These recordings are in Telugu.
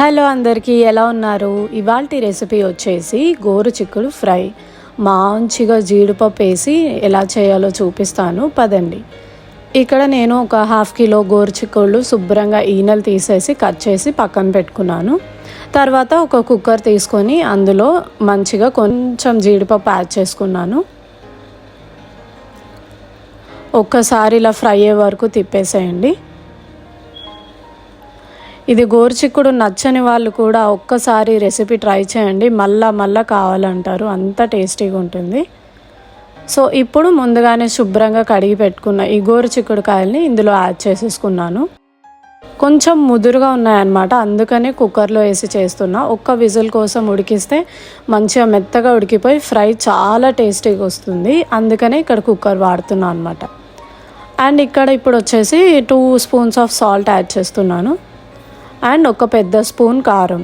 హలో అందరికీ, ఎలా ఉన్నారు? ఇవాల్టి రెసిపీ వచ్చేసి గోరుచిక్కుడు ఫ్రై. మంచిగా జీడిపప్పు వేసి ఎలా చేయాలో చూపిస్తాను, పదండి. ఇక్కడ నేను ఒక 1/2 కిలో గోరుచిక్కుళ్ళు శుభ్రంగా ఈనెలు తీసేసి కట్ చేసి పక్కన పెట్టుకున్నాను. తర్వాత ఒక కుక్కర్ తీసుకొని అందులో మంచిగా కొంచెం జీడిపప్పు యాడ్ చేసుకున్నాను. ఒక్కసారి ఇలా ఫ్రై అయ్యే వరకు తిప్పేసేయండి. ఇది గోరుచిక్కుడు నచ్చని వాళ్ళు కూడా ఒక్కసారి రెసిపీ ట్రై చేయండి, మళ్ళా కావాలంటారు, అంత టేస్టీగా ఉంటుంది. సో ఇప్పుడు ముందుగానే శుభ్రంగా కడిగి పెట్టుకున్న ఈ గోరుచిక్కుడు కాయల్ని ఇందులో యాడ్ చేసేసుకున్నాను. కొంచెం ముదురుగా ఉన్నాయన్నమాట, అందుకనే కుక్కర్లో వేసి చేస్తున్నా. ఒక్క విజిల్ కోసం ఉడికిస్తే మంచిగా మెత్తగా ఉడికిపోయి ఫ్రై చాలా టేస్టీగా వస్తుంది, అందుకనే ఇక్కడ కుక్కర్ వాడుతున్నా అనమాట. అండ్ ఇక్కడ ఇప్పుడు వచ్చేసి 2 స్పూన్స్ ఆఫ్ సాల్ట్ యాడ్ చేస్తున్నాను అండ్ ఒక పెద్ద స్పూన్ కారం.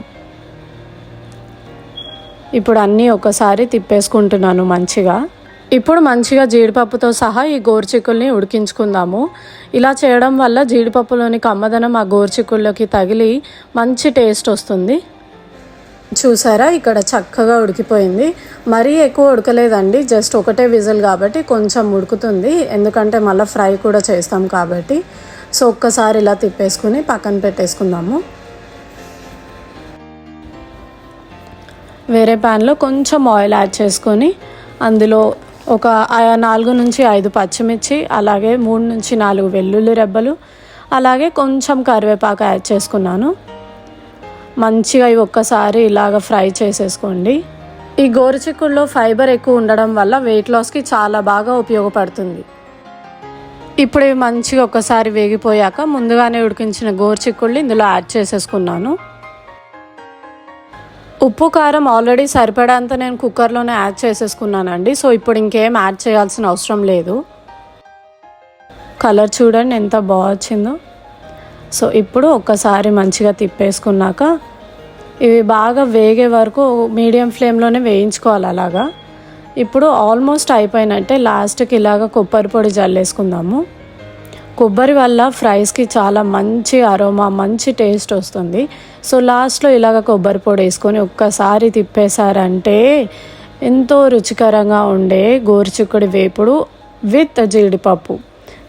ఇప్పుడు అన్నీ ఒకసారి తిప్పేసుకుంటున్నాను మంచిగా. ఇప్పుడు మంచిగా జీడిపప్పుతో సహా ఈ గోరుచిక్కుల్ని ఉడికించుకుందాము. ఇలా చేయడం వల్ల జీడిపప్పులోని కమ్మదనం ఆ గోరుచిక్కుల్లోకి తగిలి మంచి టేస్ట్ వస్తుంది. చూసారా, ఇక్కడ చక్కగా ఉడికిపోయింది. మరీ ఎక్కువ ఉడకలేదండి, జస్ట్ ఒకటే విజిల్ కాబట్టి కొంచెం ఉడుకుతుంది, ఎందుకంటే మళ్ళీ ఫ్రై కూడా చేస్తాం కాబట్టి. సో ఒక్కసారి ఇలా తిప్పేసుకుని పక్కన పెట్టేసుకుందాము. వేరే ప్యాన్లో కొంచెం ఆయిల్ యాడ్ చేసుకొని అందులో ఒక 4 నుంచి 5 పచ్చిమిర్చి, అలాగే 3 నుంచి 4 వెల్లుల్లి రెబ్బలు, అలాగే కొంచెం కరివేపాకు యాడ్ చేసుకున్నాను. మంచిగా ఇవి ఒక్కసారి ఇలాగ ఫ్రై చేసేసుకోండి. ఈ గోరుచిక్కుడులో ఫైబర్ ఎక్కువ ఉండడం వల్ల వెయిట్ లాస్కి చాలా బాగా ఉపయోగపడుతుంది. ఇప్పుడు ఇవి మంచిగా ఒకసారి వేగిపోయాక ముందుగానే ఉడికించిన గోరుచిక్కుళ్ళు ఇందులో యాడ్ చేసేసుకున్నాను. ఉప్పు కారం ఆల్రెడీ సరిపడంత నేను కుక్కర్లోనే యాడ్ చేసేసుకున్నానండి. సో ఇప్పుడు ఇంకేం యాడ్ చేయాల్సిన అవసరం లేదు. కలర్ చూడండి ఎంత బాగా వచ్చిందో. సో ఇప్పుడు ఒక్కసారి మంచిగా తిప్పేసుకున్నాక ఇవి బాగా వేగే వరకు మీడియం ఫ్లేమ్లోనే వేయించుకోవాలి అలాగా. ఇప్పుడు ఆల్మోస్ట్ అయిపోయినట్టే. లాస్ట్కి ఇలాగ కొబ్బరి పొడి జల్లేసుకుందాము. కొబ్బరి వల్ల ఫ్రైస్కి చాలా మంచి అరోమా, మంచి టేస్ట్ వస్తుంది. సో లాస్ట్లో ఇలాగ కొబ్బరి పొడి వేసుకొని ఒక్కసారి తిప్పేశారంటే ఎంతో రుచికరంగా ఉండే గోరుచిక్కుడు వేపుడు విత్ జీడిపప్పు.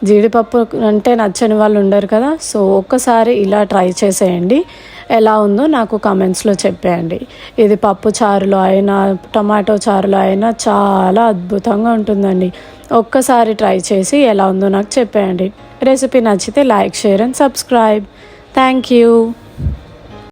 జీడిపప్పు అంటే నచ్చని వాళ్ళు ఉండరు కదా. సో ఒక్కసారి ఇలా ట్రై చేసేయండి, ఎలా ఉందో నాకు కామెంట్స్లో చెప్పేయండి. ఇది పప్పు చారులో అయినా టమాటో చారులో అయినా చాలా అద్భుతంగా ఉంటుందండి. ఒక్కసారి ట్రై చేసి ఎలా ఉందో నాకు చెప్పేయండి. రెసిపీ నచ్చితే like, share and subscribe. Thank you.